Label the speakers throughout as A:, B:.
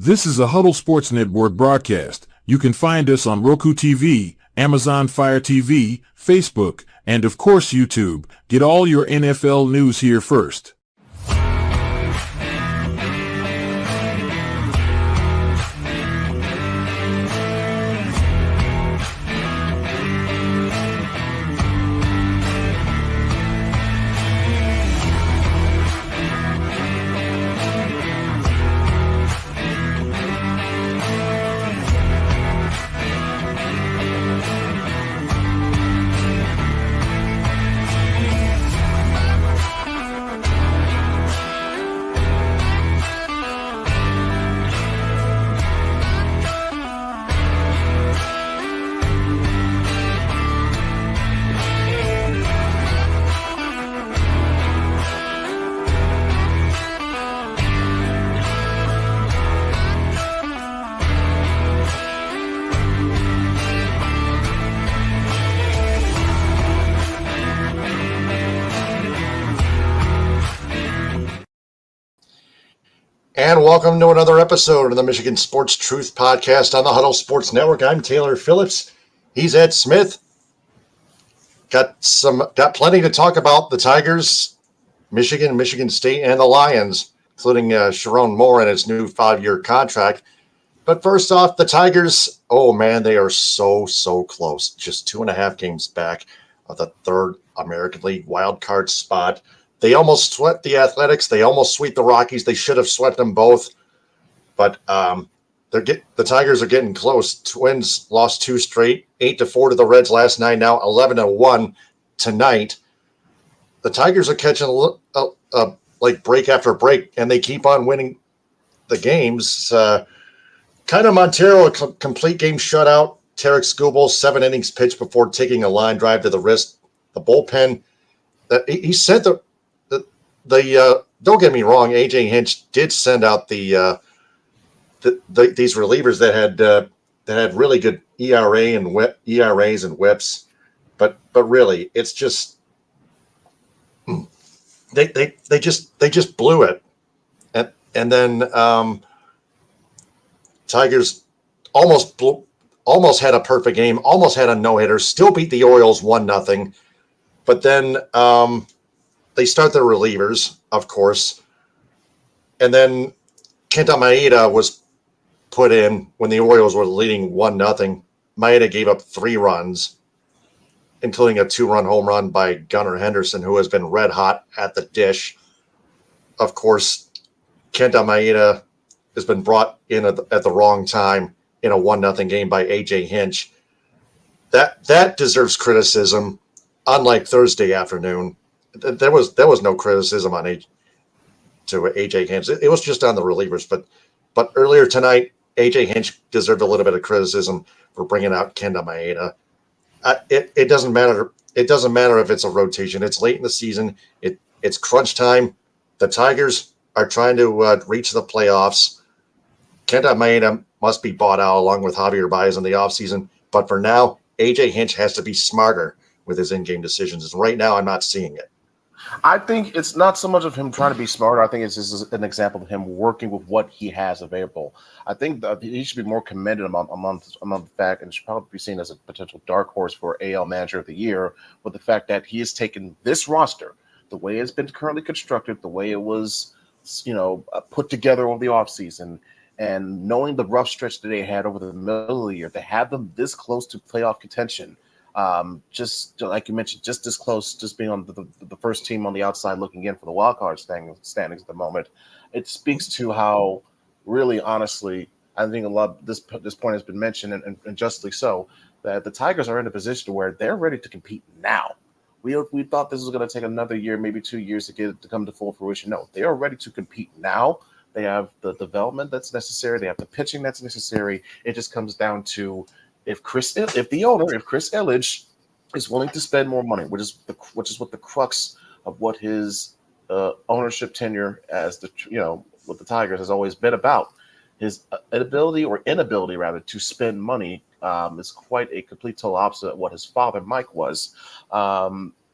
A: This is a Huddle Sports Network broadcast. You can find us on Roku TV, Amazon Fire TV, Facebook, and of course YouTube. Get all your NFL news here first.
B: And welcome to another episode of the Michigan Sports Truth Podcast on the Huddle Sports Network. I'm Taylor Phillips. He's Ed Smith. Got plenty to talk about the Tigers, Michigan State, and the Lions, including Sherrone Moore and his new 5-year contract. But first off, the Tigers, oh man, they are so close. Just 2.5 games back of the third American League wildcard spot. They almost swept the Athletics. They almost swept the Rockies. They should have swept them both. But the Tigers are getting close. Twins lost 2 straight, 8-4 to the Reds last night. Now 11-1 tonight. The Tigers are catching like break after break, and they keep on winning the games. Kind of Montero, a complete game shutout. Tarek Skubal, 7 innings pitched before taking a line drive to the wrist. The bullpen, he sent don't get me wrong, AJ Hinch did send out these relievers that had really good ERAs and WHIPs, but really it's just they just blew it, and then Tigers almost had a perfect game, almost had a no-hitter, still beat the Orioles 1-0, but then they start their relievers, of course, and then Kenta Maeda was put in when the Orioles were leading 1-0. Maeda gave up 3 runs, including a 2-run home run by Gunnar Henderson, who has been red hot at the dish. Of course, Kenta Maeda has been brought in at the wrong time in a 1-0 game by AJ Hinch. That deserves criticism, unlike Thursday afternoon. There was no criticism on AJ Hinch. It was just on the relievers. But earlier tonight, AJ Hinch deserved a little bit of criticism for bringing out Kenta Maeda. It doesn't matter. It doesn't matter if it's a rotation. It's late in the season. It's crunch time. The Tigers are trying to reach the playoffs. Kenta Maeda must be bought out along with Javier Baez in the offseason. But for now, AJ Hinch has to be smarter with his in-game decisions. And right now, I'm not seeing it.
C: I think it's not so much of him trying to be smarter. I think it's just an example of him working with what he has available. I think that he should be more commended among the fact, and should probably be seen as a potential dark horse for AL Manager of the Year, with the fact that he has taken this roster, the way it's been currently constructed, the way it was, put together over the offseason, and knowing the rough stretch that they had over the middle of the year, to have them this close to playoff contention. Just like you mentioned, just this close, just being on the first team on the outside looking in for the wild card standings at the moment. It speaks to how, really, honestly, I think a lot of this point has been mentioned, and justly so, that the Tigers are in a position where they're ready to compete now. We thought this was going to take another year, maybe 2 years to come to full fruition. No, they are ready to compete now. They have the development that's necessary. They have the pitching that's necessary. It just comes down to if Chris Ilitch is willing to spend more money, which is what the crux of what his ownership tenure with the Tigers has always been about. His inability rather to spend money is quite a complete total opposite of what his father Mike was.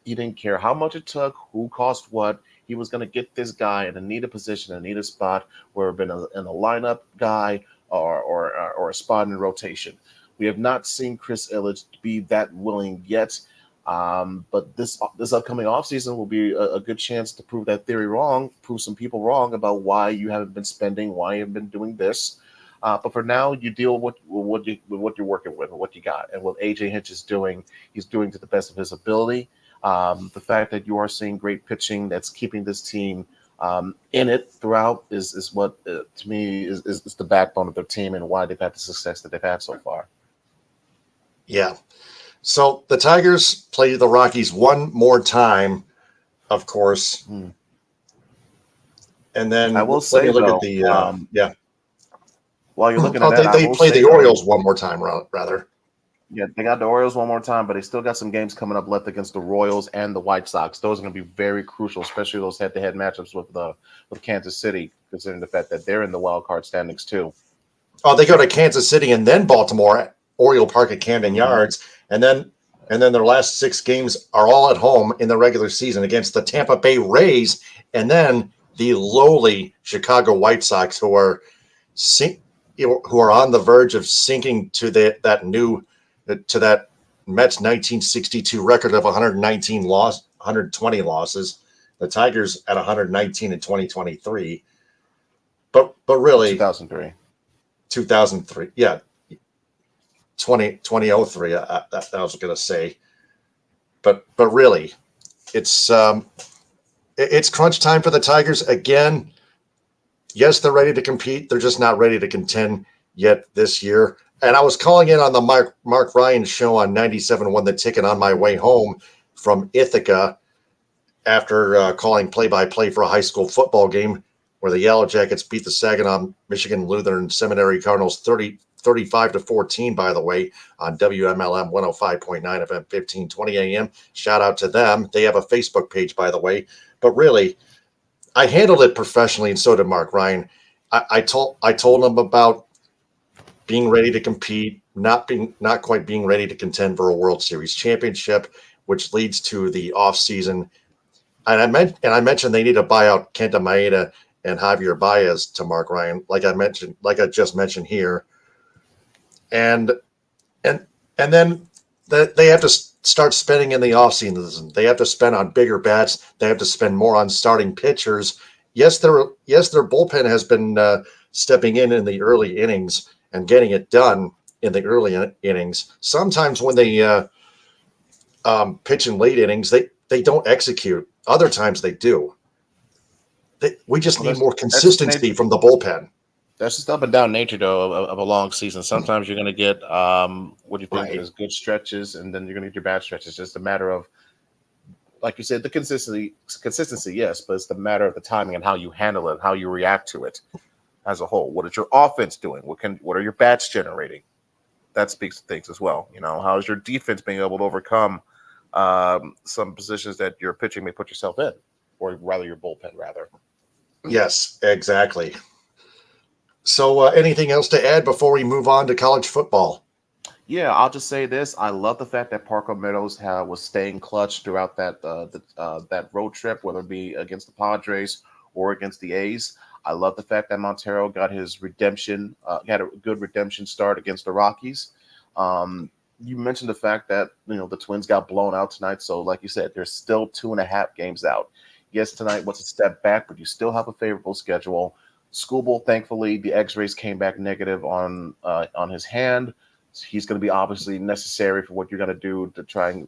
C: He didn't care how much it took, who cost what. He was going to get this guy in a needed position, a needed spot, where it been in a lineup guy or a spot in rotation. We have not seen Chris Ilitch be that willing yet. But this upcoming offseason will be a good chance to prove that theory wrong, prove some people wrong about why you haven't been spending, why you haven't been doing this. But for now, you deal with what you're working with, what you got, and what AJ Hinch is doing. He's doing to the best of his ability. The fact that you are seeing great pitching that's keeping this team in it throughout is what to me is the backbone of their team and why they've had the success that they've had so far.
B: Yeah. So the Tigers play the Rockies one more time, of course. And then
C: I will say,
B: look
C: though,
B: at the
C: while you're looking at that,
B: they play the Orioles one more time, rather.
C: Yeah, they got the Orioles one more time, but they still got some games coming up left against the Royals and the White Sox. Those are going to be very crucial, especially those head-to-head matchups with Kansas City, considering the fact that they're in the wild card standings too.
B: Oh, they go to Kansas City and then Baltimore, Oriole Park at Camden Yards, and then their last 6 games are all at home in the regular season against the Tampa Bay Rays, and then the lowly Chicago White Sox, who are on the verge of sinking to that Mets 1962 record of 120 losses. The Tigers at 119 in 2023. But really 2003. Yeah. 2003. That I was going to say. But really, it's crunch time for the Tigers again. Yes, they're ready to compete. They're just not ready to contend yet this year. And I was calling in on the Mark Ryan show on 97.1 The Ticket on my way home from Ithaca after calling play-by-play for a high school football game where the Yellow Jackets beat the Saginaw Michigan Lutheran Seminary Cardinals 35-14, by the way, on WMLM 105.9 FM 1520 AM. Shout out to them. They have a Facebook page, by the way. But really, I handled it professionally, and so did Mark Ryan. I told him about being ready to compete, not quite being ready to contend for a World Series championship, which leads to the offseason. And I mentioned they need to buy out Kenta Maeda and Javier Baez to Mark Ryan, like I just mentioned here. And then they have to start spending in the offseason. They have to spend on bigger bats. They have to spend more on starting pitchers. Yes, their bullpen has been stepping in the early innings and getting it done in the early innings. Sometimes when they pitch in late innings, they don't execute. Other times they do. We just need more consistency from the bullpen.
C: That's just up and down nature, though, of a long season. Sometimes you're going to get what you think is good stretches, and then you're going to get your bad stretches. It's just a matter of, like you said, the consistency, yes, but it's the matter of the timing and how you handle it, how you react to it as a whole. What is your offense doing? What are your bats generating? That speaks to things as well. How is your defense being able to overcome some positions that your pitching may put yourself in, or rather your bullpen, rather.
B: Yes, exactly. So anything else to add before we move on to college football?
C: Yeah, I'll just say this. I love the fact that Parker Meadows was staying clutch throughout that road trip, whether it be against the Padres or against the A's. I love the fact that Montero got his redemption, had a good redemption start against the Rockies. You mentioned the fact that the Twins got blown out tonight. So, like you said, there's still 2.5 games out. Yes, tonight was a step back, but you still have a favorable schedule. Skubal, thankfully, the X-rays came back negative on his hand. He's going to be obviously necessary for what you're going to do to try and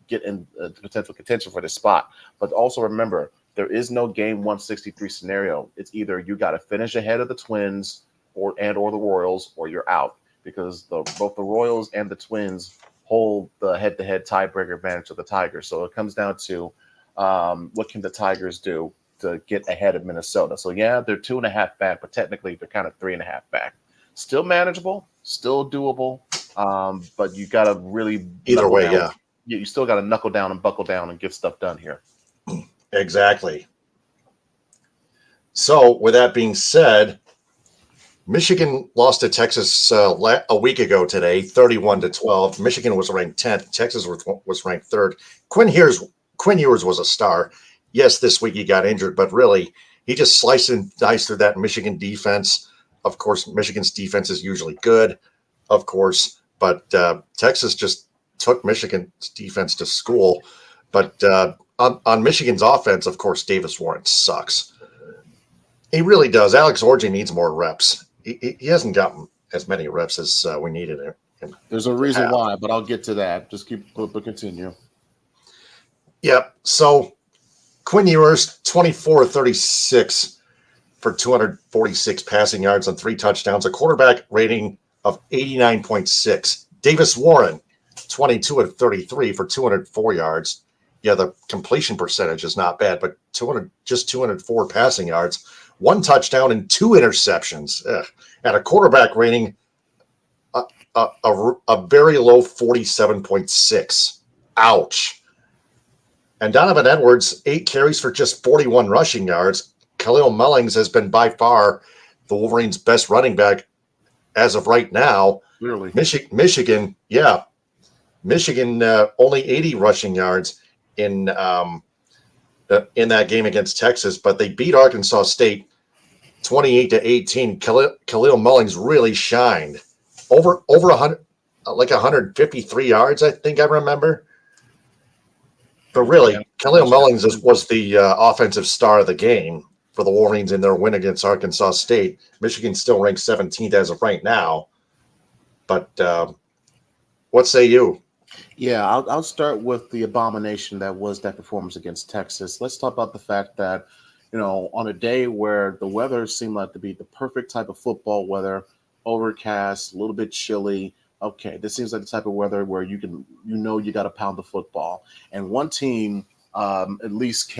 C: get in potential contention for this spot. But also remember, there is no game 163 scenario. It's either you got to finish ahead of the Twins or the Royals, or you're out, because both the Royals and the Twins hold the head-to-head tiebreaker advantage of the Tigers. So it comes down to what can the Tigers do to get ahead of Minnesota. So yeah, they're 2.5 back, but technically they're kind of 3.5 back. Still manageable, still doable, but you got to really
B: either way, yeah.
C: You still got to knuckle down and buckle down and get stuff done here.
B: Exactly. So with that being said, Michigan lost to Texas a week ago today, 31-12. Michigan was ranked 10th. Texas was ranked 3rd. Quinn Ewers was a star. Yes, this week he got injured, but really, he just sliced and diced through that Michigan defense. Of course, Michigan's defense is usually good, of course, but Texas just took Michigan's defense to school. But on Michigan's offense, of course, Davis Warren sucks. He really does. Alex Orji needs more reps. He hasn't gotten as many reps as we needed him.
C: There's a reason why, but I'll get to that. Just continue.
B: Yep. So Quinn Ewers, 24-36 for 246 passing yards and 3 touchdowns, a quarterback rating of 89.6. Davis Warren, 22-33 for 204 yards. Yeah, the completion percentage is not bad, but 204 passing yards, 1 touchdown and 2 interceptions. And a quarterback rating a very low 47.6. Ouch. And Donovan Edwards, 8 carries for just 41 rushing yards. Khalil Mullings has been by far the Wolverines' best running back as of right now.
C: Clearly.
B: Michigan, only 80 rushing yards in that game against Texas, but they beat Arkansas State 28-18. Khalil Mullings really shined. Over 100, like 153 yards, I think I remember. But really, Khalil Mullings was the offensive star of the game for the Wolverines in their win against Arkansas State. Michigan still ranks 17th as of right now. But what say you?
C: Yeah, I'll start with the abomination that was that performance against Texas. Let's talk about the fact that, on a day where the weather seemed like to be the perfect type of football weather, overcast, a little bit chilly. Okay, this seems like the type of weather where you got to pound the football. And one team at least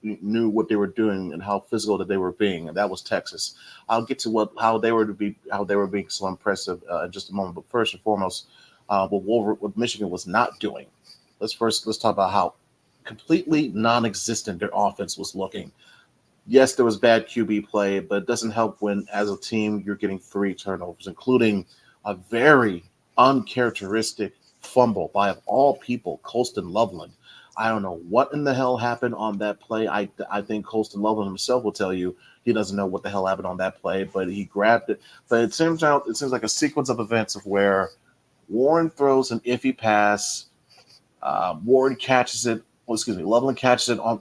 C: knew what they were doing and how physical that they were being, and that was Texas. I'll get to how they were being so impressive in just a moment. But first and foremost, what Michigan was not doing. Let's talk about how completely non-existent their offense was looking. Yes, there was bad QB play, but it doesn't help when, as a team, you're getting 3 turnovers, including a very uncharacteristic fumble by, of all people, Colston Loveland. I don't know what in the hell happened on that play. I think Colston Loveland himself will tell you he doesn't know what the hell happened on that play, but he grabbed it. But it seems like a sequence of events of where Warren throws an iffy pass. Loveland catches it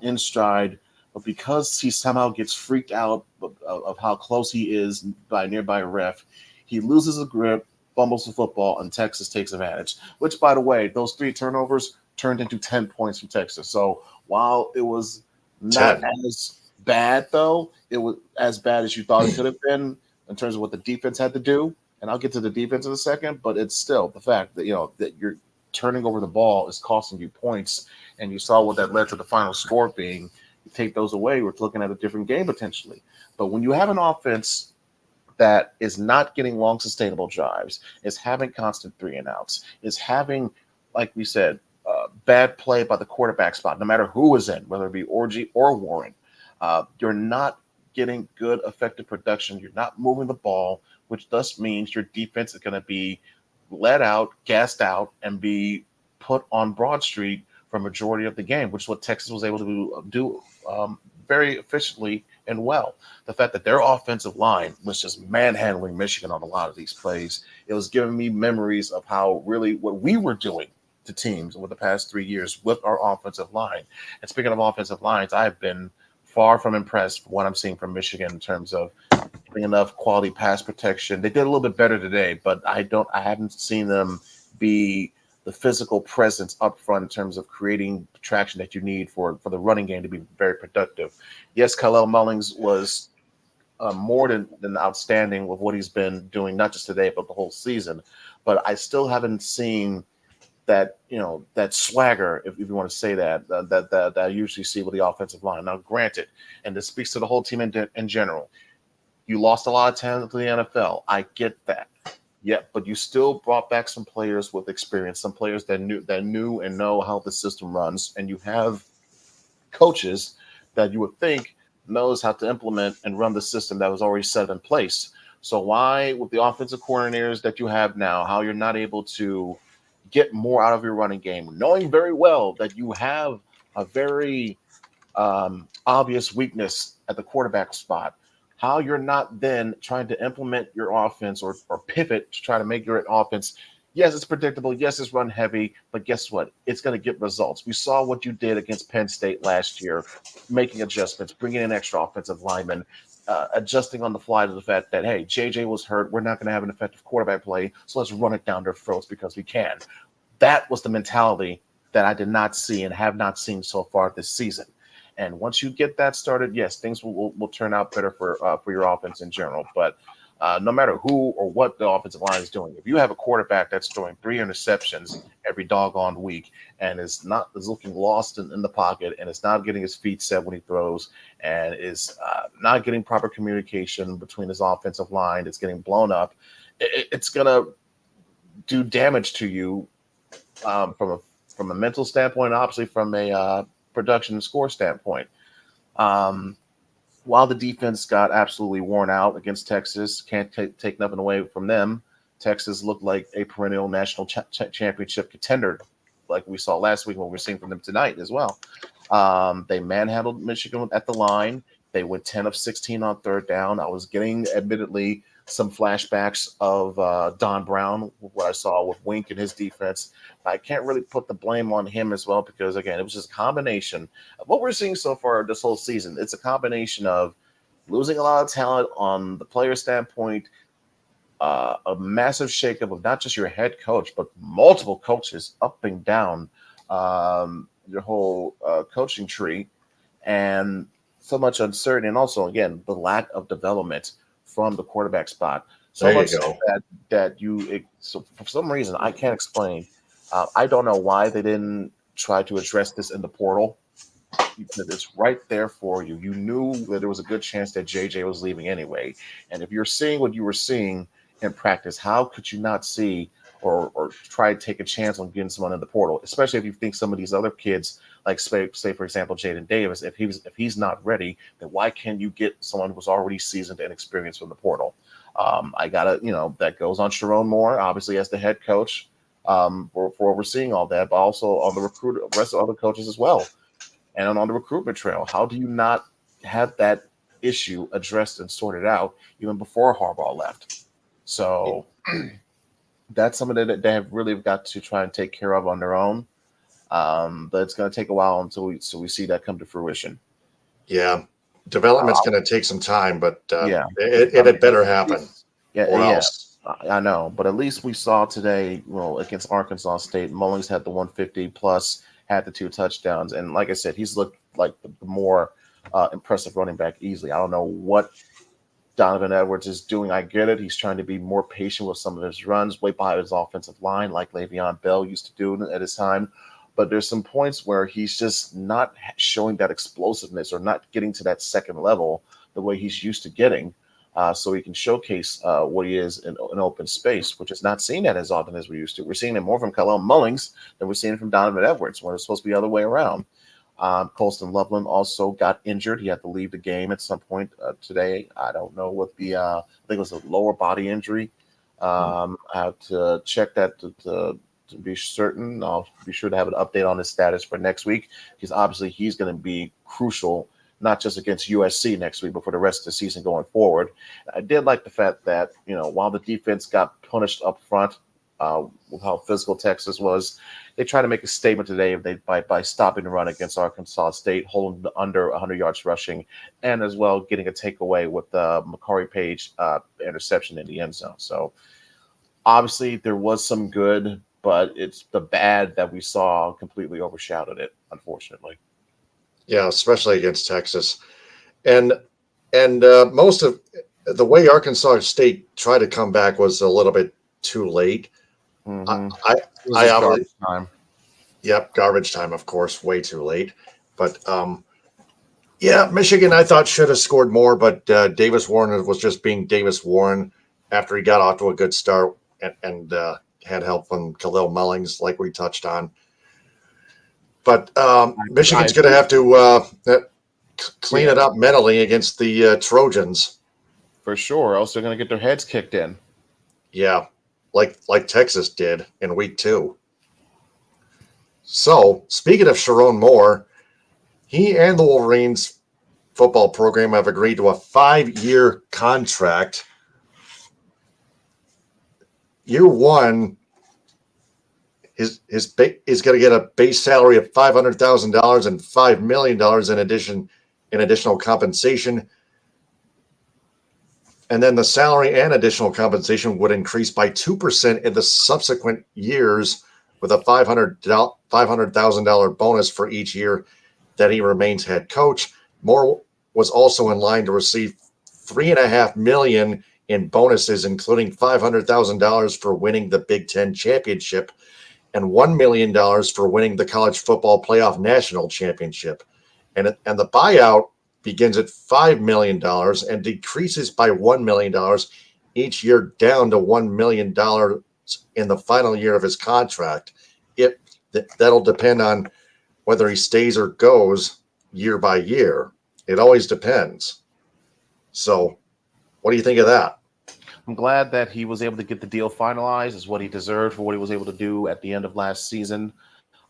C: in stride, but because he somehow gets freaked out of how close he is by a nearby ref, he loses a grip, fumbles the football, and Texas takes advantage. Which, by the way, those 3 turnovers turned into 10 points from Texas. So while it was not as bad, though, it was as bad as you thought it could have been in terms of what the defense had to do. And I'll get to the defense in a second, but it's still the fact that that you're turning over the ball is costing you points, and you saw what that led to the final score being. You take those away, we're looking at a different game potentially. But when you have an offense that is not getting long sustainable drives, is having constant 3 and outs, is having, like we said, bad play by the quarterback spot, no matter who is in, whether it be Orji or Warren, you're not getting good effective production. You're not moving the ball, which thus means your defense is going to be let out, gassed out, and be put on Broad Street for a majority of the game, which is what Texas was able to do very efficiently and well. The fact that their offensive line was just manhandling Michigan on a lot of these plays, it was giving me memories of how really what we were doing to teams over the past 3 years with our offensive line. And speaking of offensive lines, I've been far from impressed with what I'm seeing from Michigan in terms of having enough quality pass protection. They did a little bit better today, but I haven't seen them be the physical presence up front in terms of creating traction that you need for the running game to be very productive. Yes, Khalil Mullings was more than outstanding with what he's been doing, not just today, but the whole season. But I still haven't seen that swagger, if you want to say that I usually see with the offensive line. Now, granted, and this speaks to the whole team in general, you lost a lot of talent to the NFL. I get that. Yeah, but you still brought back some players with experience, some players that knew and know how the system runs, and you have coaches that you would think knows how to implement and run the system that was already set in place. So why, with the offensive coordinators that you have now, how you're not able to get more out of your running game, knowing very well that you have a very obvious weakness at the quarterback spot, how you're not then trying to implement your offense or pivot to try to make your offense. Yes, it's predictable. Yes, it's run heavy, but guess what? It's going to get results. We saw what you did against Penn State last year, making adjustments, bringing in extra offensive linemen, adjusting on the fly to the fact that, hey, JJ was hurt. We're not going to have an effective quarterback play, so let's run it down their throats because we can. That was the mentality that I did not see and have not seen so far this season. And once you get that started, yes, things will turn out better for your offense in general. But no matter who or what the offensive line is doing, if you have a quarterback that's throwing 3 interceptions every doggone week and is looking lost in the pocket and is not getting his feet set when he throws and is not getting proper communication between his offensive line, it's getting blown up, it's gonna do damage to you from a mental standpoint, and obviously from a production and score standpoint. While the defense got absolutely worn out against Texas, can't take nothing away from them. Texas looked like a perennial national championship contender, like we saw last week, what we're seeing from them tonight as well. They manhandled Michigan at the line. They went 10 of 16 on third down. I was getting, admittedly, some flashbacks of Don Brown, what I saw with Wink and his defense. I can't really put the blame on him as well because, again, it was just a combination of what we're seeing so far this whole season. It's a combination of losing a lot of talent on the player standpoint, a massive shakeup of not just your head coach, but multiple coaches up and down your whole coaching tree, and so much uncertainty. And also, again, the lack of development from the quarterback spot. So much so that so for some reason, I can't explain. I don't know why they didn't try to address this in the portal, because it's right there for you. You knew that there was a good chance that JJ was leaving anyway. And if you're seeing what you were seeing in practice, how could you not see or try to take a chance on getting someone in the portal, especially if you think some of these other kids, like say for example, Jaden Davis, if he's not ready, then why can't you get someone who's already seasoned and experienced from the portal? That goes on Sherrone Moore, obviously as the head coach, for overseeing all that, but also on the rest of other coaches as well. And on the recruitment trail, how do you not have that issue addressed and sorted out even before Harbaugh left? So that's something that they have really got to try and take care of on their own. But it's going to take a while until we see that come to fruition.
B: Yeah, development's going to take some time, but it had better happen.
C: Else. I know, but at least we saw today, against Arkansas State, Mullings had the 150 plus, had the 2 touchdowns, and like I said, he's looked like the more impressive running back easily. I don't know what Donovan Edwards is doing. I get it. He's trying to be more patient with some of his runs, way behind his offensive line, like Le'Veon Bell used to do at his time. But there's some points where he's just not showing that explosiveness or not getting to that second level the way he's used to getting, so he can showcase what he is in open space, which is not seen that as often as we used to. We're seeing it more from Khalil Mullings than we're seeing it from Donovan Edwards, when it's supposed to be the other way around. Colston Loveland also got injured. He had to leave the game at some point today. I don't know what I think it was a lower body injury. I have to check that to be certain. I'll be sure to have an update on his status for next week, because obviously he's going to be crucial, not just against USC next week, but for the rest of the season going forward. I did like the fact that, while the defense got punished up front with how physical Texas was, they tried to make a statement today by stopping the run against Arkansas State, holding under 100 yards rushing, and as well getting a takeaway with the Makari Page interception in the end zone. So obviously there was some good, but it's the bad that we saw completely overshadowed it, unfortunately.
B: Yeah, especially against Texas. And most of the way Arkansas State tried to come back was a little bit too late.
C: Mm-hmm.
B: Garbage time. Yep, garbage time, of course, way too late. But Michigan, I thought, should have scored more, but Davis Warren was just being Davis Warren after he got off to a good start and had help from Khalil Mullings, like we touched on. But Michigan's going to have to clean it up mentally against the Trojans.
C: For sure, else they're going to get their heads kicked in.
B: Yeah, like Texas did in week 2. So, speaking of Sherrone Moore, He and the Wolverines football program have agreed to a 5-year contract. Year one, is going to get a base salary of $500,000 and $5 million in additional compensation. And then the salary and additional compensation would increase by 2% in the subsequent years, with a $500,000 bonus for each year that he remains head coach. Moore was also in line to receive $3.5 million in bonuses, including $500,000 for winning the Big Ten championship and $1 million for winning the college football playoff national championship. And the buyout begins at $5 million and decreases by $1 million each year, down to $1 million in the final year of his contract. That'll depend on whether he stays or goes year by year. It always depends. So what do you think of that?
C: I'm glad that he was able to get the deal finalized. Is what he deserved for what he was able to do at the end of last season.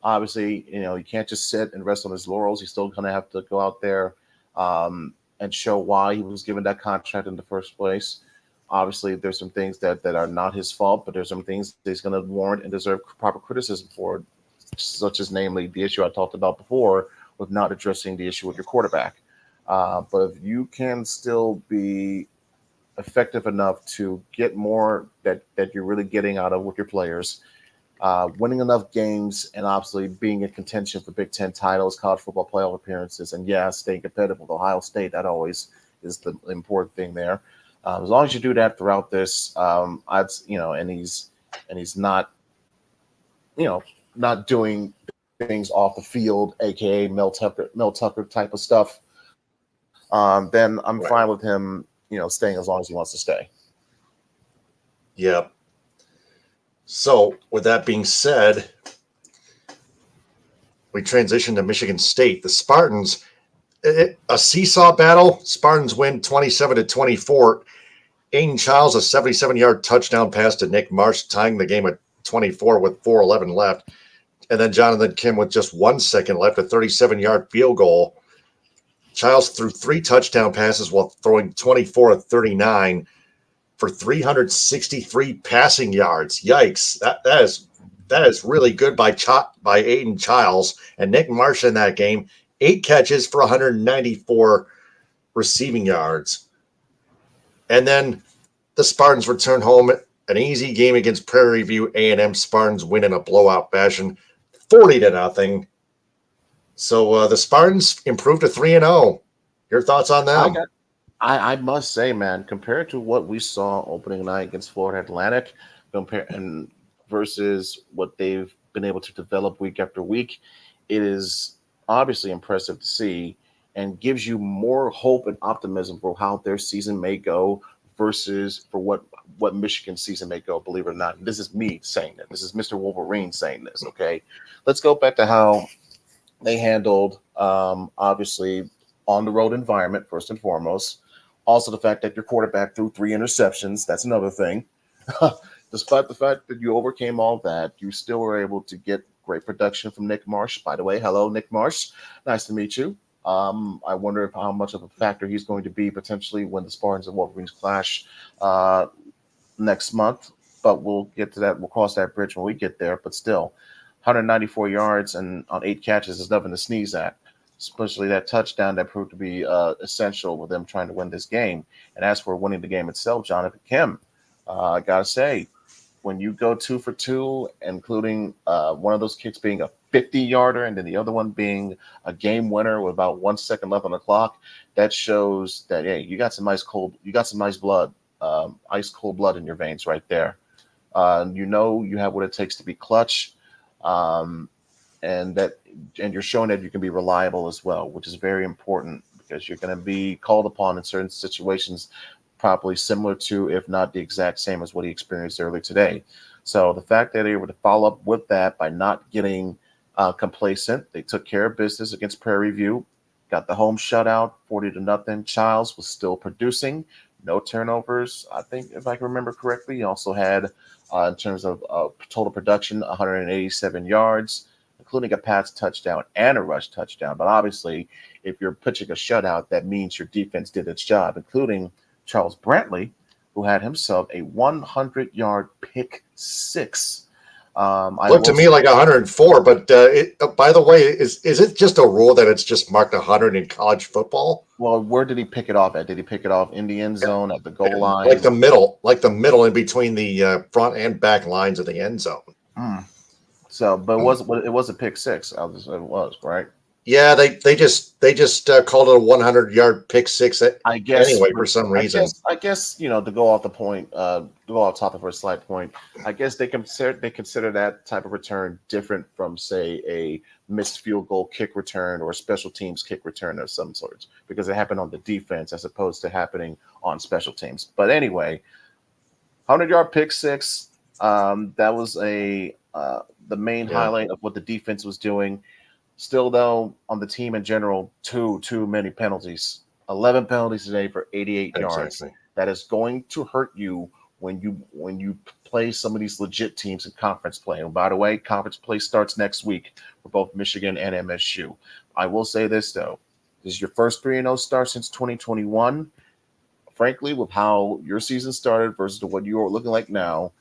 C: Obviously, you can't just sit and rest on his laurels. He's still going to have to go out there and show why he was given that contract in the first place. Obviously, there's some things that are not his fault, but there's some things that he's going to warrant and deserve proper criticism for, such as namely the issue I talked about before with not addressing the issue with your quarterback. But if you can still be effective enough to get more that you're really getting out of with your players, winning enough games, and obviously being in contention for Big Ten titles, college football playoff appearances, and staying competitive with Ohio State. That always is the important thing there. As long as you do that throughout this, and he's not, not doing things off the field, aka Mel Tucker type of stuff, then I'm fine with him, staying as long as he wants to stay.
B: Yeah. So with that being said, we transition to Michigan State. The Spartans, a seesaw battle. Spartans win 27-24. Aiden Childs, a 77-yard touchdown pass to Nick Marsh, tying the game at 24 with 4:11 left. And then Jonathan Kim with just 1 second left, a 37-yard field goal. Childs threw 3 touchdown passes while throwing 24 of 39 for 363 passing yards. Yikes. That is really good by Aiden Childs. And Nick Marsh in that game, 8 catches for 194 receiving yards. And then the Spartans return home, an easy game against Prairie View A&M. Spartans win in a blowout fashion, 40-0. So the Spartans improved to 3-0. Your thoughts on them?
C: I must say, man, compared to what we saw opening night against Florida Atlantic, versus what they've been able to develop week after week, it is obviously impressive to see and gives you more hope and optimism for how their season may go versus for what Michigan's season may go, believe it or not. And this is me saying that. This is Mr. Wolverine saying this, okay? Let's go back to how they handled, obviously, on-the-road environment, first and foremost. Also, the fact that your quarterback threw 3 interceptions, that's another thing. Despite the fact that you overcame all that, you still were able to get great production from Nick Marsh. By the way, hello, Nick Marsh. Nice to meet you. I wonder how much of a factor he's going to be potentially when the Spartans and Wolverines clash next month. But we'll get to that. We'll cross that bridge when we get there. But still, 194 yards and on 8 catches is nothing to sneeze at, especially that touchdown that proved to be essential with them trying to win this game. And as for winning the game itself, Jonathan Kim, I got to say, when you go 2 for 2, including one of those kicks being a 50-yarder and then the other one being a game winner with about 1 second left on the clock, that shows that, hey, you got some ice cold blood in your veins right there. You have what it takes to be clutch, and you're showing that you can be reliable as well, which is very important because you're going to be called upon in certain situations, probably similar to, if not the exact same as what he experienced earlier today. So the fact that they were able to follow up with that by not getting complacent, they took care of business against Prairie View, got the home shutout, 40-0. Childs was still producing, no turnovers. I think, if I can remember correctly, he also had, in terms of total production, 187 yards, including a pass touchdown and a rush touchdown. But obviously, if you're pitching a shutout, that means your defense did its job, including Charles Brantley, who had himself a 100-yard pick six.
B: Looked to me like 104, but by the way, is it just a rule that it's just marked 100 in college football?
C: Well, where did he pick it off at? Did he pick it off in the end zone, at the goal line?
B: Like the middle in between the front and back lines of the end zone.
C: So, but it was a pick six. It was, right?
B: Yeah, they just called it a 100-yard pick six.
C: I guess
B: anyway for some reason.
C: I guess to go off the point, to go off topic for a slight point. I guess they consider that type of return different from, say, a missed field goal kick return or a special teams kick return of some sorts, because it happened on the defense as opposed to happening on special teams. But anyway, 100-yard pick six. That was the main highlight of what the defense was doing. Still, though, on the team in general, too many penalties. 11 penalties today for 88 yards. That is going to hurt you when you play some of these legit teams in conference play. And by the way, conference play starts next week for both Michigan and MSU. I will say this, though. This is your first 3-0 start since 2021. Frankly, with how your season started versus what you are looking like now,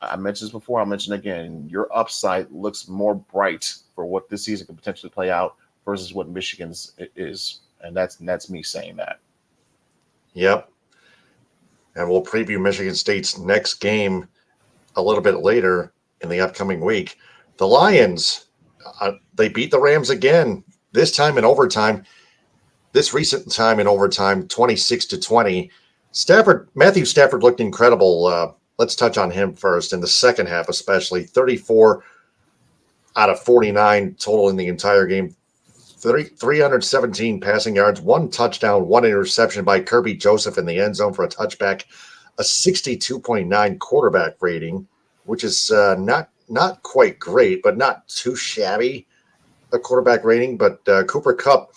C: I mentioned this before, I'll mention again, your upside looks more bright for what this season could potentially play out versus what Michigan's is. And that's me saying that.
B: Yep. And we'll preview Michigan State's next game a little bit later in the upcoming week. The Lions, they beat the Rams again, this time in overtime. This recent time in overtime, 26-20. Matthew Stafford looked incredible. Let's touch on him first. In the second half, especially 34 out of 49 total in the entire game, 317 passing yards, 1 touchdown, 1 interception by Kirby Joseph in the end zone for a touchback, a 62.9 quarterback rating, which is not quite great, but not too shabby, a quarterback rating. But Cooper Kupp,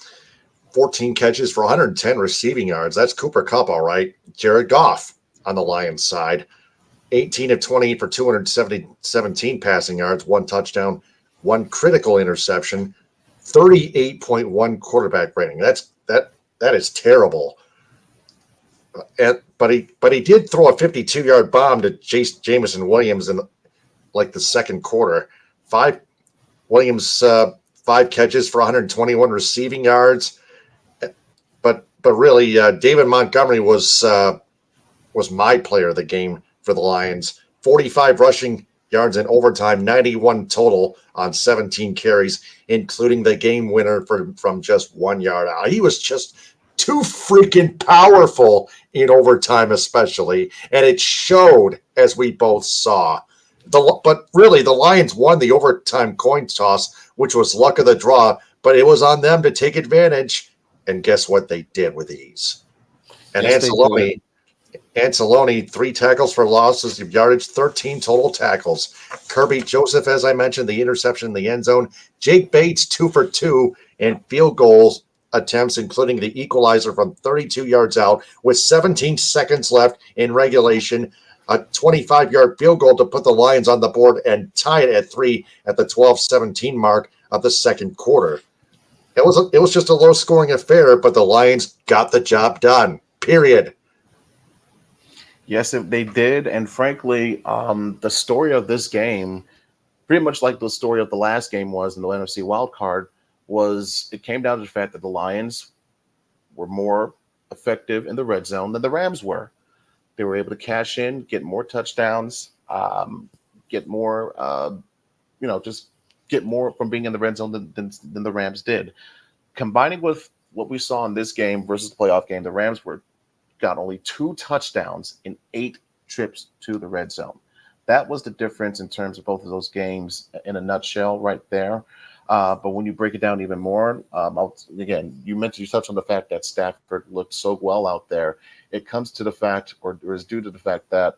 B: 14 catches for 110 receiving yards. That's Cooper Kupp, all right. Jared Goff on the Lions side, 18 of 28 for 217 passing yards, 1 touchdown, 1 critical interception, 38.1 quarterback rating. That is terrible. But he did throw a 52-yard bomb to Jameson Williams in like the second quarter. 5 catches for 121 receiving yards. But really, David Montgomery was my player of the game for the Lions. 45 rushing yards in overtime, 91 total on 17 carries, including the game winner from just 1 yard out. He was just too freaking powerful in overtime, especially, and it showed, as we both saw. But really, the Lions won the overtime coin toss, which was luck of the draw, but it was on them to take advantage, and guess what they did with ease? And yes, Anceloni, 3 tackles for losses of yardage, 13 total tackles. Kirby Joseph, as I mentioned, the interception in the end zone. Jake Bates, 2 for 2 in field goals attempts, including the equalizer from 32 yards out with 17 seconds left in regulation. A 25-yard field goal to put the Lions on the board and tie it at 3 at the 12-17 mark of the second quarter. It was just a low-scoring affair, but the Lions got the job done, period.
C: Yes, they did. And frankly, the story of this game, pretty much like the story of the last game was in the NFC wild card, was it came down to the fact that the Lions were more effective in the red zone than the Rams were. They were able to cash in, get more touchdowns, get more, just get more from being in the red zone than the Rams did. Combining with what we saw in this game versus the playoff game, the Rams got only 2 touchdowns in 8 trips to the red zone. That was the difference in terms of both of those games in a nutshell right there. But when you break it down even more, again, you touched on the fact that Stafford looked so well out there. It comes to the fact, or is due to the fact that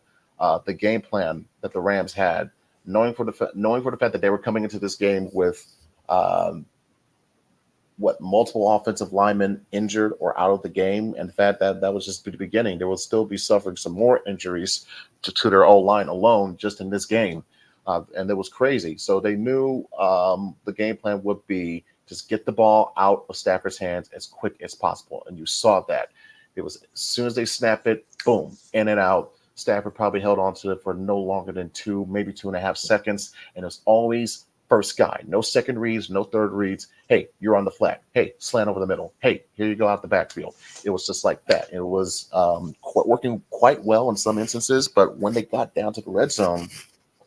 C: the game plan that the Rams had, knowing for the fact that they were coming into this game with multiple offensive linemen injured or out of the game. In fact, that was just the beginning. They will still be suffering some more injuries to their O-line alone just in this game. and it was crazy. So they knew the game plan would be just get the ball out of Stafford's hands as quick as possible, and you saw that. It was as soon as they snap it, boom, in and out. Stafford probably held on to it for no longer than 2.5 seconds, and it was always first guy. No second reads, no third reads. Hey, you're on the flat. Hey, slant over the middle. Hey, here you go out the backfield. It was just like that. It was working quite well in some instances, but when they got down to the red zone,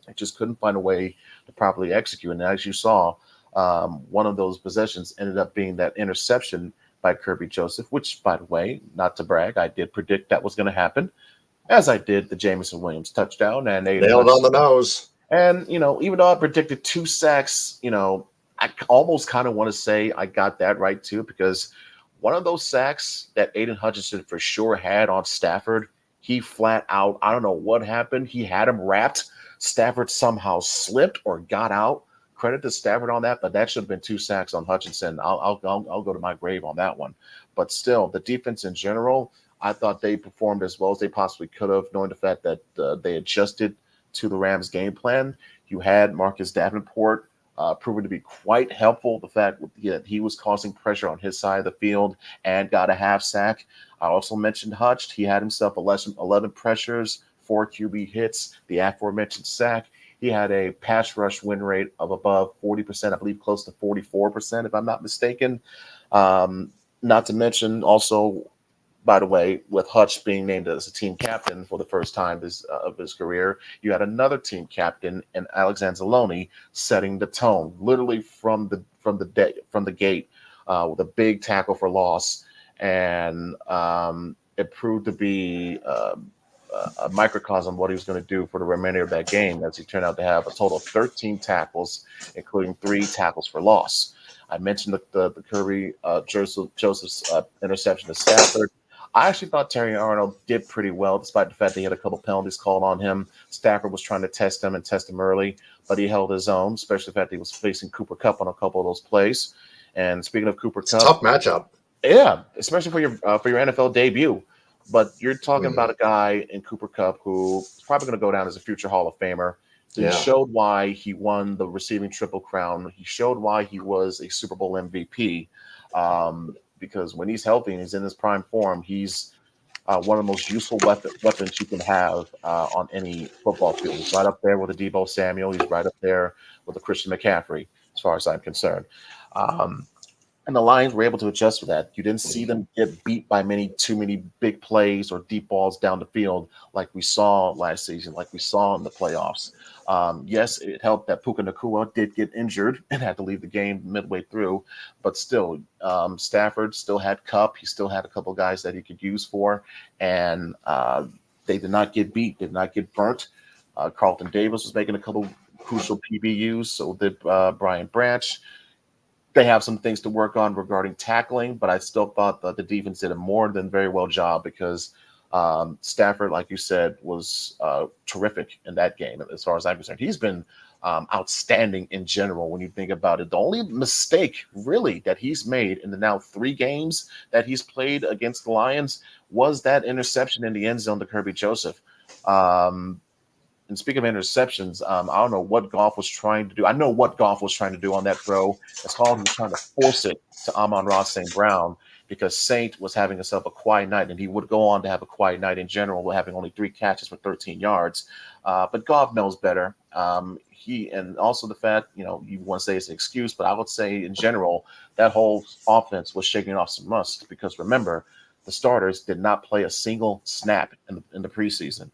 C: they just couldn't find a way to properly execute. And as you saw, one of those possessions ended up being that interception by Kirby Joseph, which, by the way, not to brag, I did predict that was going to happen, as I did the Jamison Williams touchdown and Aiden
B: Nailed on the
C: Hutchinson.
B: nose.
C: And, even though I predicted 2 sacks, I almost kind of want to say I got that right too, because one of those sacks that Aiden Hutchinson for sure had on Stafford, he flat out, I don't know what happened. He had him wrapped. Stafford somehow slipped or got out. Credit to Stafford on that, but that should have been 2 sacks on Hutchinson. I'll go to my grave on that one. But still, the defense in general, I thought they performed as well as they possibly could have, knowing the fact that they adjusted to the Rams' game plan. You had Marcus Davenport proven to be quite helpful. The fact that he was causing pressure on his side of the field and got a half sack. I also mentioned Hutch. He had himself 11 pressures, 4 QB hits, the aforementioned sack. He had a pass rush win rate of above 40%, I believe close to 44%, if I'm not mistaken. Not to mention also, by the way, with Hutch being named as a team captain for the first time of his career, you had another team captain in Alex Anzalone setting the tone, literally from the gate, with a big tackle for loss, and it proved to be a microcosm of what he was going to do for the remainder of that game, as he turned out to have a total of 13 tackles, including 3 tackles for loss. I mentioned the Kirby Joseph's interception to Stafford. I actually thought Terry Arnold did pretty well, despite the fact that he had a couple penalties called on him. Stafford was trying to test him early, but he held his own, especially the fact that he was facing Cooper Kupp on a couple of those plays. And speaking of Cooper
B: It's a
C: Kupp,
B: tough matchup.
C: yeah, especially for your NFL debut. But you're talking about a guy in Cooper Kupp who is probably going to go down as a future Hall of Famer. He showed why he won the receiving triple crown. He showed why he was a Super Bowl MVP. Because when he's healthy and he's in his prime form, he's one of the most useful weapons you can have on any football field. He's right up there with a Deebo Samuel. He's right up there with a Christian McCaffrey, as far as I'm concerned. And the Lions were able to adjust for that. You didn't see them get beat by too many big plays or deep balls down the field like we saw last season, like we saw in the playoffs. Yes, it helped that Puka Nacua did get injured and had to leave the game midway through, but still, Stafford still had Kupp. He still had a couple guys that he could use for, and they did not get beat, did not get burnt. Carlton Davis was making a couple crucial PBUs, so did Brian Branch. They have some things to work on regarding tackling, but I still thought that the defense did a more than very well job, because Stafford, like you said, was terrific in that game. As far as I'm concerned, he's been outstanding in general when you think about it. The only mistake really that he's made in the now 3 games that he's played against the Lions was that interception in the end zone to Kirby Joseph. And speaking of interceptions, I don't know what Goff was trying to do. I know what Goff was trying to do on that throw. It's called he was trying to force it to Amon-Ra St. Brown, because Saint was having himself a quiet night, and he would go on to have a quiet night in general, having only 3 catches for 13 yards. But Goff knows better. And also the fact, you want to say it's an excuse, but I would say in general, that whole offense was shaking off some rust, because remember, the starters did not play a single snap in the preseason.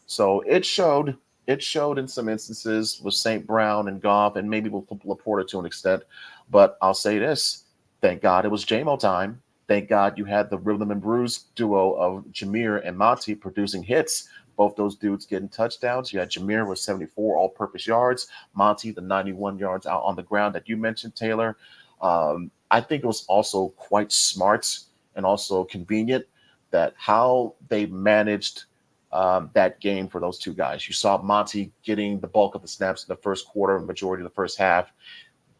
C: So it showed in some instances with St. Brown and Goff, and maybe with Laporta to an extent. But I'll say this: thank God it was JMO time. Thank God you had the rhythm and bruise duo of Jameer and Monty producing hits. Both those dudes getting touchdowns. You had Jameer with 74 all-purpose yards, Monty the 91 yards out on the ground that you mentioned, Taylor. I think it was also quite smart and also convenient that how they managed that game for those 2 guys. You saw Monty getting the bulk of the snaps in the first quarter, majority of the first half.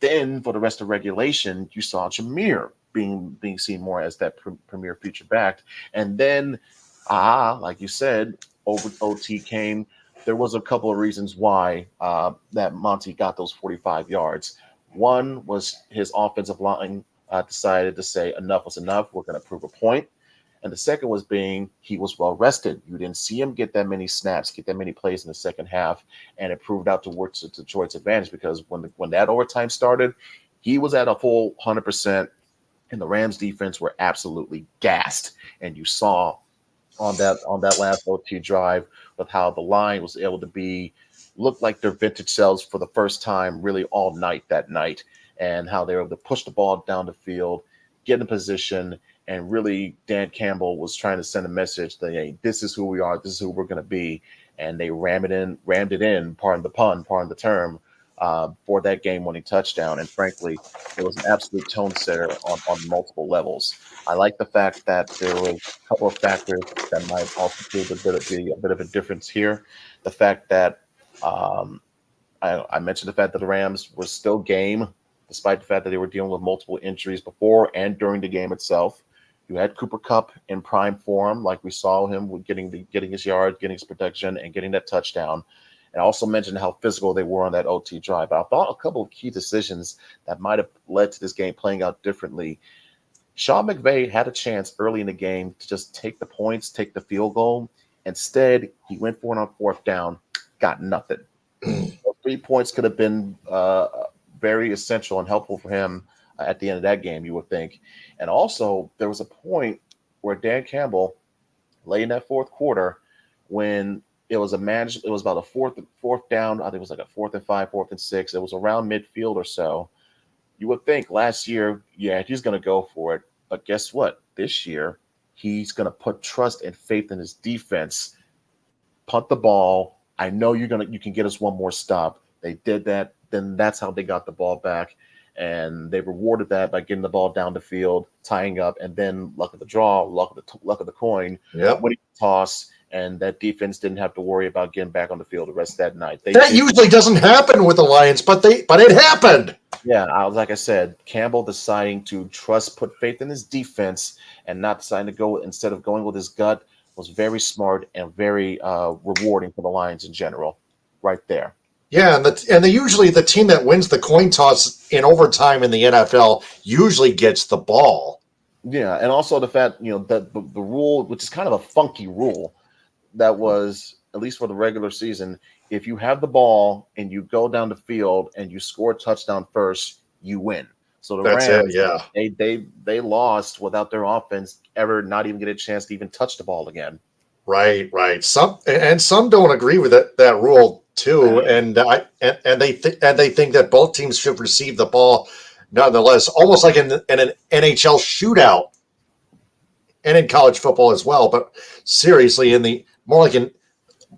C: Then for the rest of regulation, you saw Jameer being seen more as that premier feature back. And then, like you said, over OT came there was a couple of reasons why that Monty got those 45 yards. One was his offensive line decided to say enough was enough. We're going to prove a point. And the second was being he was well rested. You didn't see him get that many snaps, get that many plays in the second half, and it proved out to work to Detroit's advantage because when that overtime started, he was at a full 100%, and the Rams defense were absolutely gassed. And you saw on that last OT drive with how the line was able to look like their vintage selves for the first time really all night that night, and how they were able to push the ball down the field, get in position, and really Dan Campbell was trying to send a message that, hey, this is who we are, this is who we're going to be, and they rammed it in, pardon the pun, pardon the term, for that game-winning touchdown. And frankly, it was an absolute tone setter on multiple levels. I like the fact that there was a couple of factors that might also be a bit of a difference here. The fact that I mentioned the fact that the Rams were still game, despite the fact that they were dealing with multiple injuries before and during the game itself. You had Cooper Kupp in prime form, like we saw him with getting his yards, getting his protection, and getting that touchdown. And I also mentioned how physical they were on that OT drive. But I thought a couple of key decisions that might have led to this game playing out differently. Sean McVay had a chance early in the game to just take the points, take the field goal. Instead, he went for it on fourth down, got nothing. 3 points could have been very essential and helpful for him at the end of that game, you would think. And also, there was a point where Dan Campbell, late in that fourth quarter, when it was about a fourth down. I think it was like a 4th and 5, 4th and 6. It was around midfield or so. You would think last year, yeah, he's going to go for it. But guess what? This year, he's going to put trust and faith in his defense. Punt the ball. I know you can get us one more stop. They did that. Then that's how they got the ball back. And they rewarded that by getting the ball down the field, tying up, and then luck of the draw, luck of the coin, winning the toss, and that defense didn't have to worry about getting back on the field the rest of that night.
B: That usually doesn't happen with the Lions, but it happened.
C: Yeah, like I said, Campbell deciding to put faith in his defense, and not deciding to go instead of going with his gut was very smart and very rewarding for the Lions in general. Right there.
B: Yeah, and usually the team that wins the coin toss in overtime in the NFL usually gets the ball.
C: Yeah, and also the fact, that the rule, which is kind of a funky rule, that was, at least for the regular season, if you have the ball and you go down the field and you score a touchdown first, you win. So the Rams, they lost without their offense ever not even get a chance to even touch the ball again.
B: Right. Some don't agree with that rule too, and they think that both teams should receive the ball nonetheless, almost like in an NHL shootout, and in college football as well. But seriously, more like in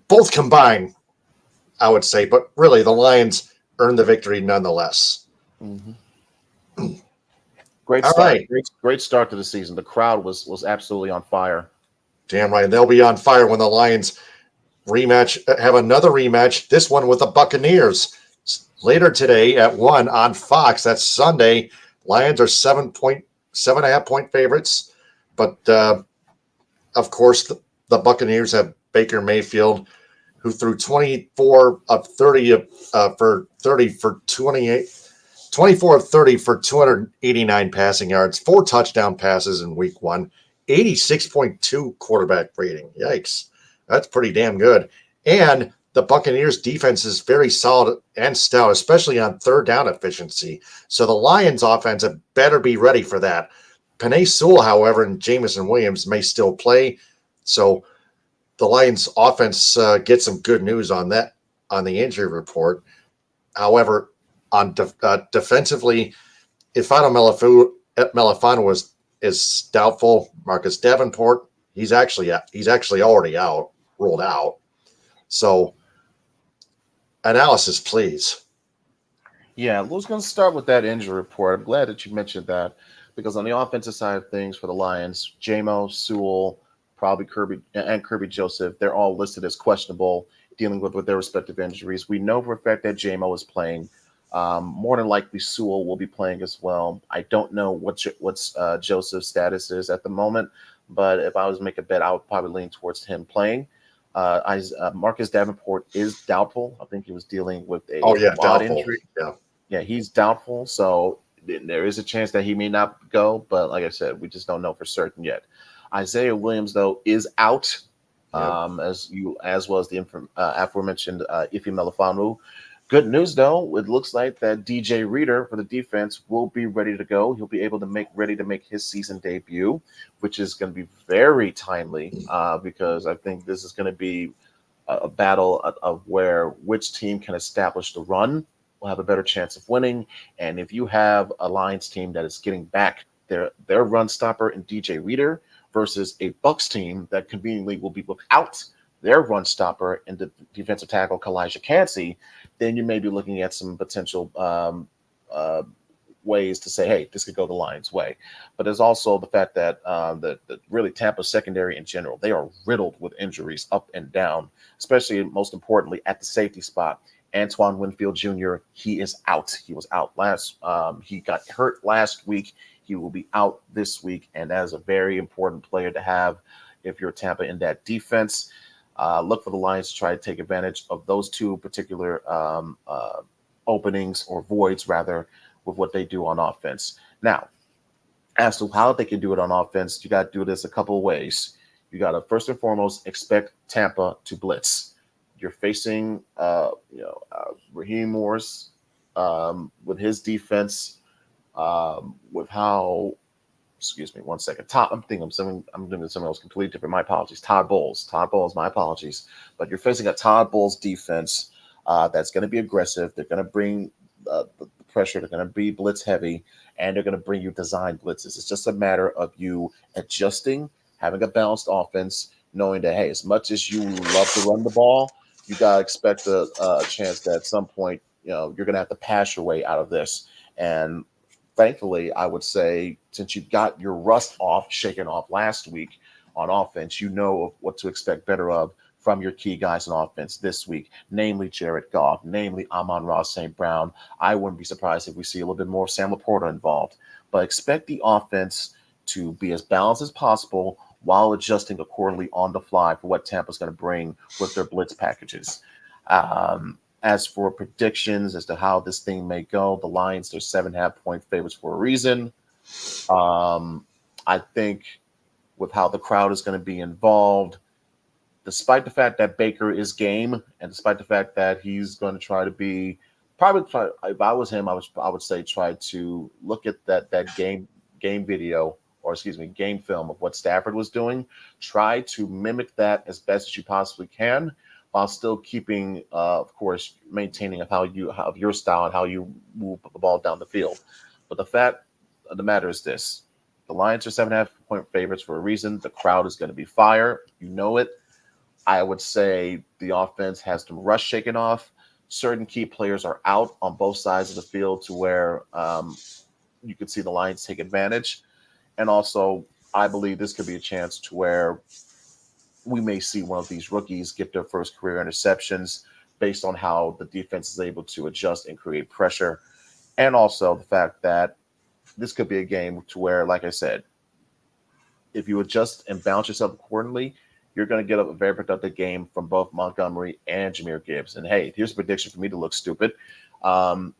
B: both combined, I would say. But really, the Lions earned the victory nonetheless.
C: Mm-hmm. Great start. Right. Great start to the season. The crowd was absolutely on fire.
B: Damn right. They'll be on fire when the Lions have another rematch, this one with the Buccaneers. Later today at 1 on Fox. That's Sunday. Lions are 7.5 point favorites. But, of course, the Buccaneers have Baker Mayfield, who threw 24 of 30 for 289 passing yards, 4 touchdown passes in week 1, 86.2 quarterback rating. Yikes. That's pretty damn good. And the Buccaneers defense is very solid and stout, especially on third down efficiency. So the Lions offense better be ready for that. Penei Sewell, however, and Jameson Williams may still play. So the Lions offense gets some good news on that, on the injury report. However, on defensively, Ifeatu Melifonwu is doubtful. Marcus Davenport, he's actually already ruled out. So, analysis, please.
C: Yeah, I was going to start with that injury report. I'm glad that you mentioned that, because on the offensive side of things for the Lions, Jamo, Sewell, probably Kirby Joseph, they're all listed as questionable, dealing with their respective injuries. We know for a fact that Jamo is playing. More than likely, Sewell will be playing as well. I don't know what Joseph's status is at the moment, but if I was to make a bet, I would probably lean towards him playing. Marcus Davenport is doubtful. I think he was dealing with a
B: Oh yeah,
C: quad
B: doubtful.
C: injury.
B: Yeah.
C: Yeah, he's doubtful. So there is a chance that he may not go. But like I said, we just don't know for certain yet. Isaiah Williams, though, is out,
B: Yep.
C: as was the aforementioned Ife Melifonwu. Good news, though, it looks like that DJ Reader for the defense will be ready to go. He'll be able to make his season debut, which is going to be very timely because I think this is going to be a battle of where which team can establish the run will have a better chance of winning. And if you have a Lions team that is getting back their run stopper in DJ Reader versus a Bucks team that conveniently will be without their run stopper and the defensive tackle Kalijah Cansey, then you may be looking at some potential ways to say, hey, this could go the Lions' way. But there's also the fact that the really Tampa secondary in general, they are riddled with injuries up and down, especially most importantly at the safety spot. Antoine Winfield Jr., he is out. He was out he got hurt last week. He will be out this week, and that is a very important player to have if you're Tampa in that defense. Look for the Lions to try to take advantage of those two particular openings or voids, rather, with what they do on offense. Now, as to how they can do it on offense, you got to do this a couple of ways. You got to first and foremost expect Tampa to blitz. You're facing, Raheem Morris with his defense, with how. Excuse me, 1 second. I'm doing something else completely different. My apologies. Todd Bowles. My apologies. But you're facing a Todd Bowles defense that's going to be aggressive. They're going to bring the pressure. They're going to be blitz heavy, and they're going to bring you design blitzes. It's just a matter of you adjusting, having a balanced offense, knowing that, hey, as much as you love to run the ball, you got to expect a chance that at some point, you're going to have to pass your way out of this. And thankfully, I would say, since you got your rust shaken off last week on offense, you know what to expect better of from your key guys on offense this week, namely Jared Goff, namely Amon-Ra St. Brown. I wouldn't be surprised if we see a little bit more Sam Laporta involved. But expect the offense to be as balanced as possible while adjusting accordingly on the fly for what Tampa's going to bring with their blitz packages. As for predictions as to how this thing may go, the Lions, they're 7.5-point favorites for a reason. I think with how the crowd is going to be involved, despite the fact that Baker is game, and despite the fact that he's going to try to be if I was him, I would say try to look at that game video, or excuse me, game film of what Stafford was doing. Try to mimic that as best as you possibly can, while still keeping, of course, maintaining of your style and how you move the ball down the field. But the fact of the matter is this: the Lions are 7.5-point favorites for a reason. The crowd is going to be fire. You know it. I would say the offense has some rust shaken off. Certain key players are out on both sides of the field to where you could see the Lions take advantage. And also, I believe this could be a chance to where we may see one of these rookies get their first career interceptions based on how the defense is able to adjust and create pressure. And also the fact that this could be a game to where, like I said, if you adjust and balance yourself accordingly, you're going to get a very productive game from both Montgomery and Jahmyr Gibbs. And hey, here's a prediction for me to look stupid. I'll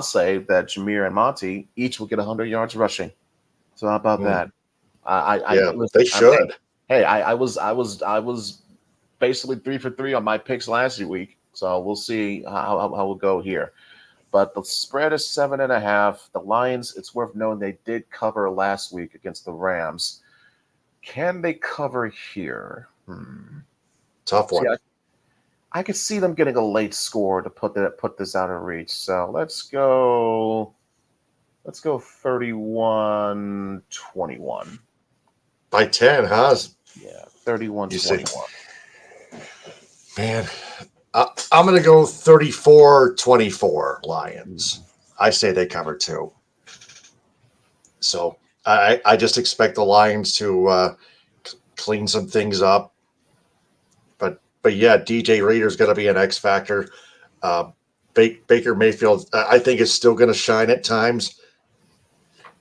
C: say that Jahmyr and Monty each will get 100 yards rushing. So how about that?
B: They should.
C: I was basically 3 for 3 on my picks last week, so we'll see how we'll go here. But the spread is 7.5. The Lions, it's worth knowing they did cover last week against the Rams. Can they cover here?
B: Tough one.
C: See, I could see them getting a late score to put this out of reach. So let's go 31-21.
B: By 10, huh?
C: Yeah, 31-21.
B: Man, I'm going to go 34-24 Lions. I say they cover too. So I just expect the Lions to clean some things up. But yeah, DJ Reader's going to be an X factor. Baker Mayfield, I think, is still going to shine at times.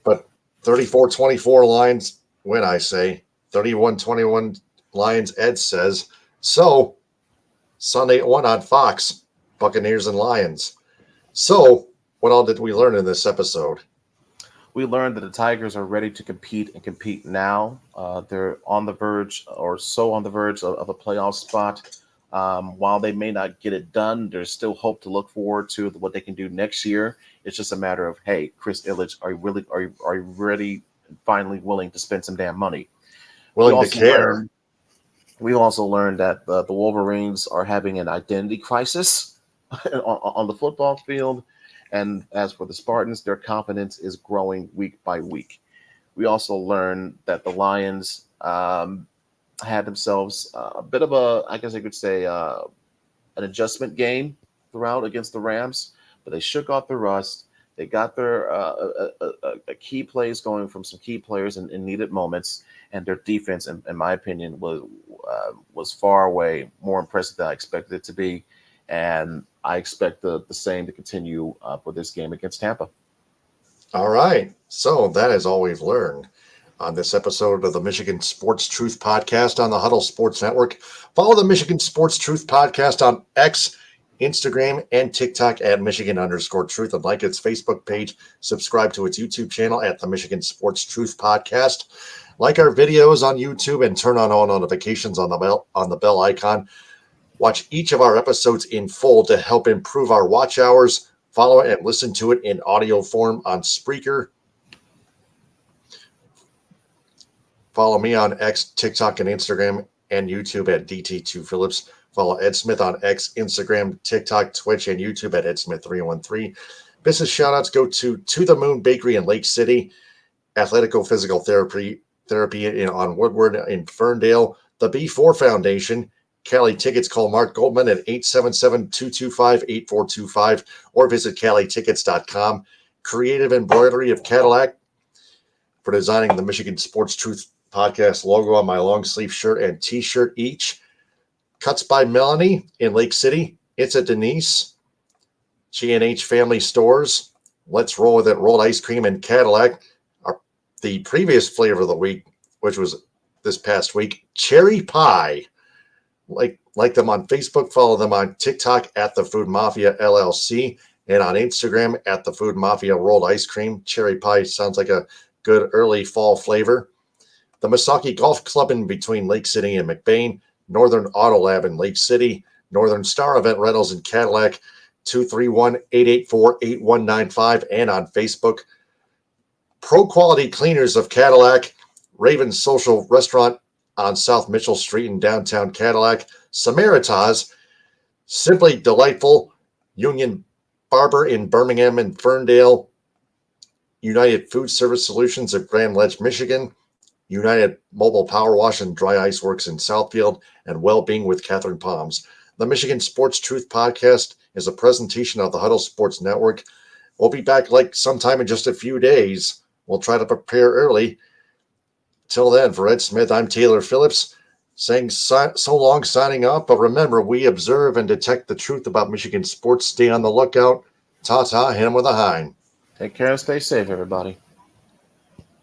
B: But 34-24 Lions win, I say. 31-21 Lions, Ed says. So, Sunday at 1 on Fox, Buccaneers and Lions. So, what all did we learn in this episode?
C: We learned that the Tigers are ready to compete and compete now. They're on the verge, or so on the verge of a playoff spot. While they may not get it done, there's still hope to look forward to what they can do next year. It's just a matter of, hey, Chris Ilitch, are you ready and finally willing to spend some damn money?
B: Willing to care.
C: We also learned that the Wolverines are having an identity crisis on the football field. And as for the Spartans, their confidence is growing week by week. We also learned that the Lions had themselves a bit of a, I guess I could say, an adjustment game throughout against the Rams, but they shook off the rust. They got their key plays going from some key players in needed moments, and their defense, in my opinion, was far away more impressive than I expected it to be. And I expect the same to continue for this game against Tampa.
B: All right. So that is all we've learned on this episode of the Michigan Sports Truth Podcast on the Huddle Sports Network. Follow the Michigan Sports Truth Podcast on X, Instagram, and TikTok at Michigan_Truth, and like its Facebook page. Subscribe to its YouTube channel at the Michigan Sports Truth Podcast. Like our videos on YouTube and turn on all notifications on the bell icon. Watch each of our episodes in full to help improve our watch hours. Follow it and listen to it in audio form on Spreaker. Follow me on X, TikTok, and Instagram, and YouTube at DT2 Phillips. Follow Ed Smith on X, Instagram, TikTok, Twitch, and YouTube at EdSmith313. Business shoutouts go to the Moon Bakery in Lake City, Athletico Physical Therapy on Woodward in Ferndale, the B4 Foundation, Cali Tickets. Call Mark Goldman at 877-225-8425 or visit CaliTickets.com. Creative Embroidery of Cadillac for designing the Michigan Sports Truth Podcast logo on my long sleeve shirt and t-shirt each. Cuts by Melanie in Lake City. It's a Denise. G&H Family Stores. Let's Roll With It. Rolled ice cream and Cadillac. The previous flavor of the week, which was this past week, cherry pie. Like them on Facebook, follow them on TikTok at the Food Mafia LLC, and on Instagram at the Food Mafia Rolled Ice Cream. Cherry pie sounds like a good early fall flavor. The Misaki Golf Club in between Lake City and McBain, Northern Auto Lab in Lake City, Northern Star Event Rentals in Cadillac, 231-884-8195, and on Facebook. Pro Quality Cleaners of Cadillac, Raven's Social Restaurant on South Mitchell Street in downtown Cadillac, Samaritas, Simply Delightful, Union Barber in Birmingham and Ferndale, United Food Service Solutions at Grand Ledge, Michigan, United Mobile Power Wash and Dry Ice Works in Southfield, and Wellbeing with Catherine Palms. The Michigan Sports Truth Podcast is a presentation of the Huddle Sports Network. We'll be back sometime in just a few days. We'll try to prepare early. Till then, for Ed Smith, I'm Taylor Phillips, saying so long, signing off. But remember, we observe and detect the truth about Michigan sports. Stay on the lookout. Ta-ta, hit him with a hind.
C: Take care and stay safe, everybody.